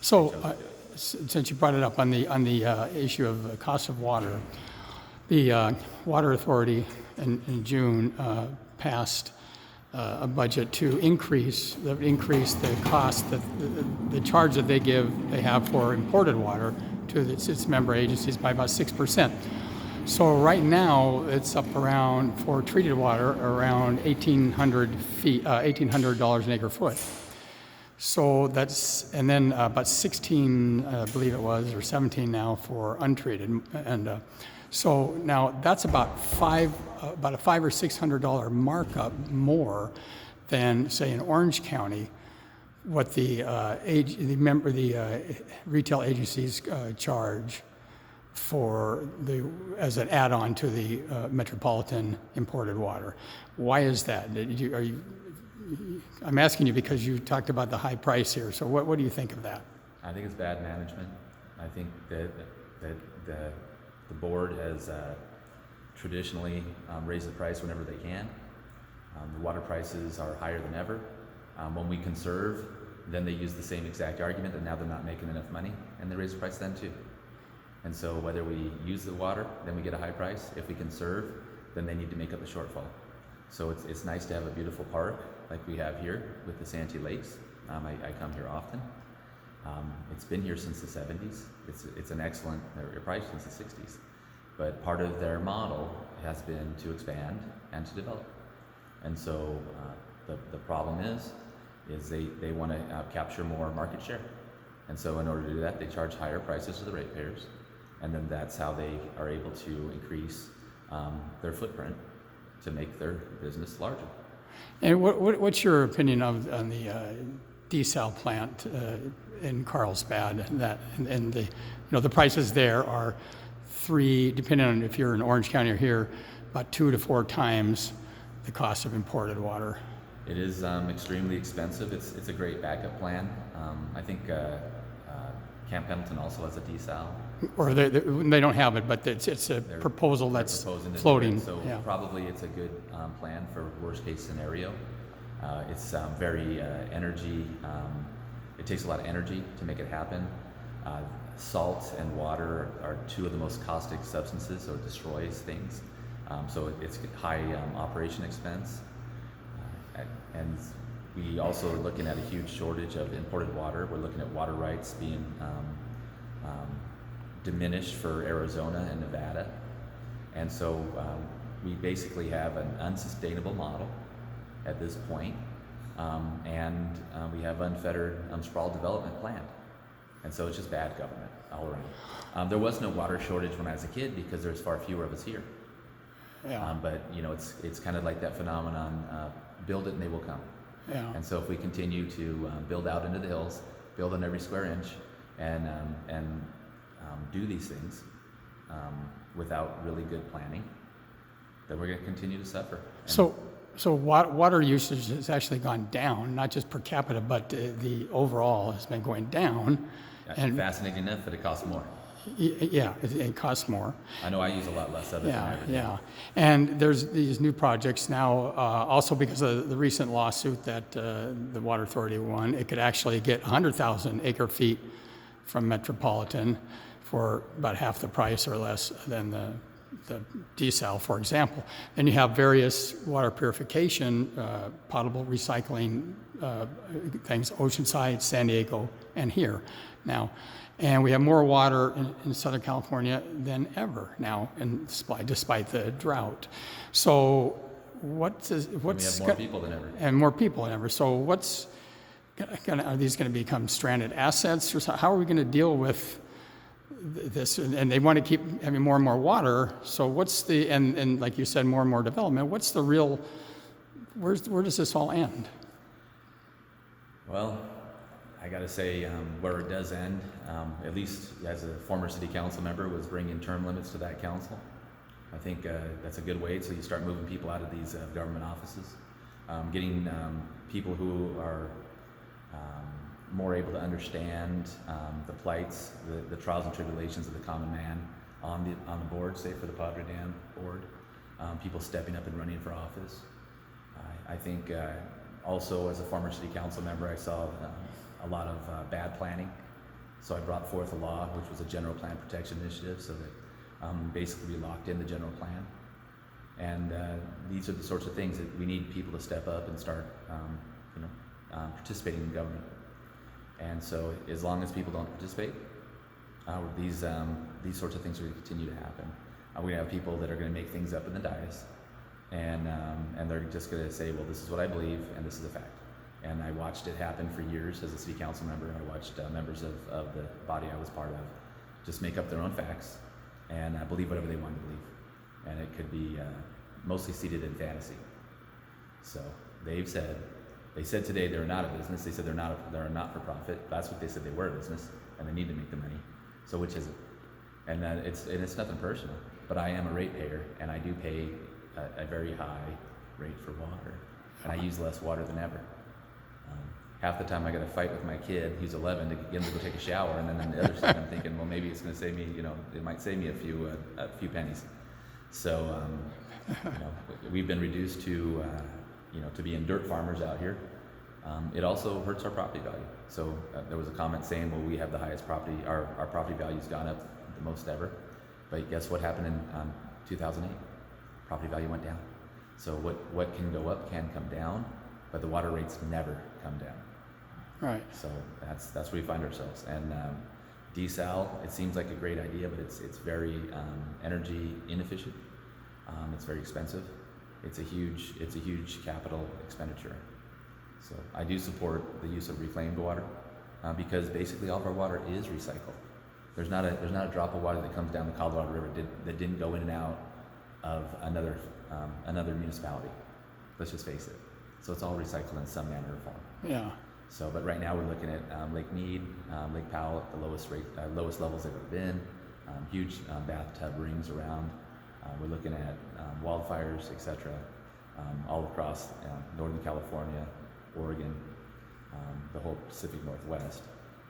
So, since you brought it up on the issue of the cost of water, the Water Authority in June passed a budget to increase the cost that the charge that they have for imported water to its member agencies by about 6%. So right now it's up around, for treated water, around $1,800 an acre foot. So that's, and then about 16, I believe it was, or 17 now for untreated. And so now that's about a $500 or $600 markup more than, say, in Orange County, what the retail agencies charge for as an add-on to the metropolitan imported water. Why is that? I'm asking you because you talked about the high price here. So what do you think of that? I think it's bad management. I think that the board has traditionally raised the price whenever they can. The water prices are higher than ever. When we conserve, then they use the same exact argument that now they're not making enough money, and they raise the price then too. And so whether we use the water, then we get a high price. If we conserve, then they need to make up the shortfall. So it's nice to have a beautiful park like we have here with the Santee Lakes. I come here often. It's been here since the 70s. It's an excellent, or probably since the 60s. But part of their model has been to expand and to develop. And so the problem is they want to capture more market share. And so in order to do that, they charge higher prices to the ratepayers. And then that's how they are able to increase their footprint to make their business larger. And what's your opinion on the desal plant in Carlsbad? And the prices there are depending on if you're in Orange County or here, about 2 to 4 times the cost of imported water. It is extremely expensive. It's a great backup plan. I think Camp Pendleton also has a desal. Or they don't have it, but it's a proposal that's floating. So yeah. Probably it's a good plan for worst case scenario. It's very energy. It takes a lot of energy to make it happen. Salt and water are 2 of the most caustic substances, so it destroys things. So it's high operation expense. And we also are looking at a huge shortage of imported water. We're looking at water rights being diminished for Arizona and Nevada. And so we basically have an unsustainable model at this point. And we have unfettered sprawled development planned. And so it's just bad government all around. There was no water shortage when I was a kid because there's far fewer of us here. Yeah. But it's kind of like that phenomenon, build it and they will come. Yeah. And so if we continue to build out into the hills, build on every square inch, and do these things without really good planning, then we're going to continue to suffer. And So water usage has actually gone down, not just per capita, but the overall has been going down. And fascinating enough that it costs more. Yeah, it costs more. I know I use a lot less of it than I ever did. Yeah. And there's these new projects now, also because of the recent lawsuit that the Water Authority won. It could actually get 100,000 acre feet from Metropolitan for about half the price or less than the desal, for example. Then you have various water purification, potable recycling things, Oceanside, San Diego, and here now. And we have more water in Southern California than ever now, despite the drought. So we have more people than ever. And more people than ever. So are these going to become stranded assets? Or how are we going to deal with this? And they want to keep having more and more water. So and like you said, more and more development. What's the real? Where does this all end? Well, I got to say, where it does end, at least as a former city council member, was bringing term limits to that council. I think that's a good way. So you start moving people out of these government offices, getting people who are more able to understand the plights, the trials and tribulations of the common man on the board, say for the Padre Dam board, people stepping up and running for office. I think also as a former city council member, I saw a lot of bad planning So I brought forth a law, which was a general plan protection initiative, so that basically we locked in the general plan. And these are the sorts of things that we need people to step up and start, participating in government. And so, as long as people don't participate, these sorts of things are going to continue to happen. We're going to have people that are going to make things up in the dais, and they're just going to say, "Well, this is what I believe, and this is a fact." And I watched it happen for years as a city council member. I watched members of the body I was part of just make up their own facts and believe whatever they want to believe. And it could be mostly seated in fantasy. So they said today they're not a business. They said they're a not-for-profit. That's what they said they were a business, and they need to make the money. So which is it? And it's nothing personal, but I am a ratepayer, and I do pay a very high rate for water, and I use less water than ever. Half the time I got to fight with my kid, who's 11, to get him to go take a shower, and then on the other side I'm thinking, well, maybe it's going to save me, it might save me a few pennies. So, we've been reduced to being dirt farmers out here. It also hurts our property value. So there was a comment saying, well, we have the highest property, our property value's gone up the most ever. But guess what happened in 2008? Property value went down. So what can go up can come down, but the water rates never come down. Right. So that's where we find ourselves. And desal, it seems like a great idea, but it's very energy inefficient. It's very expensive. It's a huge capital expenditure. So I do support the use of reclaimed water because basically all of our water is recycled. There's not a drop of water that comes down the Colorado River that didn't go in and out of another municipality. Let's just face it. So it's all recycled in some manner or form. Yeah. So, but right now we're looking at Lake Mead, Lake Powell at the lowest levels they've ever been. Huge bathtub rings around. We're looking at wildfires, etc., all across Northern California, Oregon, the whole Pacific Northwest.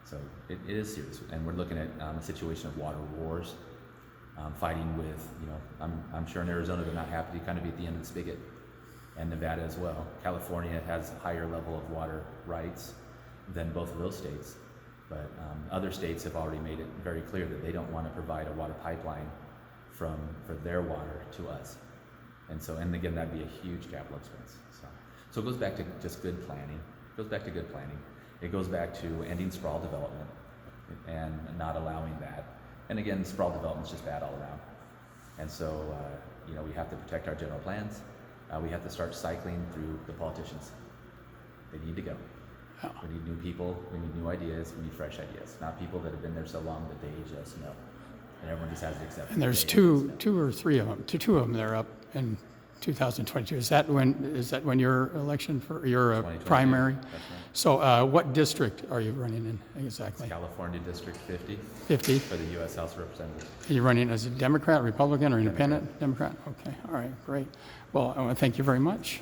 So it is serious, and we're looking at a situation of water wars, fighting with, I'm sure in Arizona they're not happy to kind of be at the end of the spigot, and Nevada as well. California has a higher level of water rights than both of those states, but other states have already made it very clear that they don't want to provide a water pipeline for their water to us. And again, that'd be a huge capital expense. So it goes back to just good planning. It goes back to ending sprawl development and not allowing that. And again, sprawl development is just bad all around. And so, we have to protect our general plans. We have to start cycling through the politicians. They need to go. Yeah. We need new people. We need new ideas. We need fresh ideas, not people that have been there so long that they just know. And everyone just has to accept. And there's two or three of them. Two of them that are up in 2022. Is that when your election for your primary? That's right. So what district are you running in exactly? It's California District 50. 50. For the U.S. House of Representatives. Are you running as a Democrat, Republican, or Independent? Democrat. Okay. All right. Great. Well, I want to thank you very much.